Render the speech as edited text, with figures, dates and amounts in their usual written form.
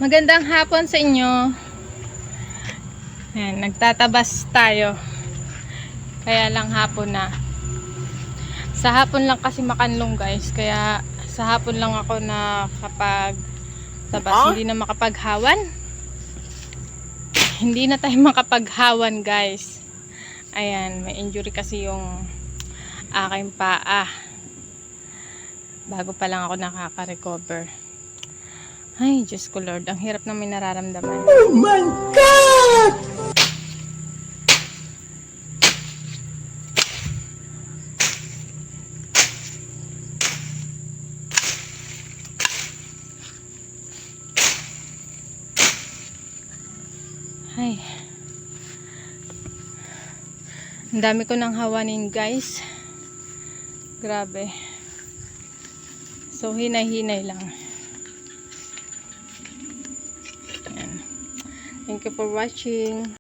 Magandang hapon sa inyo. Ayan, nagtatabas tayo. Kaya lang hapon na. Sa hapon lang kasi makanlong guys. Kaya sa hapon lang ako nakapagtabas. Hindi na makapaghawan. Hindi na tayo makapaghawan guys. Ayan, may injury kasi yung aking paa. Bago pa lang ako nakaka-recover. Ay, Diyos ko Lord, ang hirap na may nararamdaman. Oh my God! Ay. Ang dami ko nang hawanin guys. Grabe. So, hinay-hinay lang. Ayan. Thank you for watching.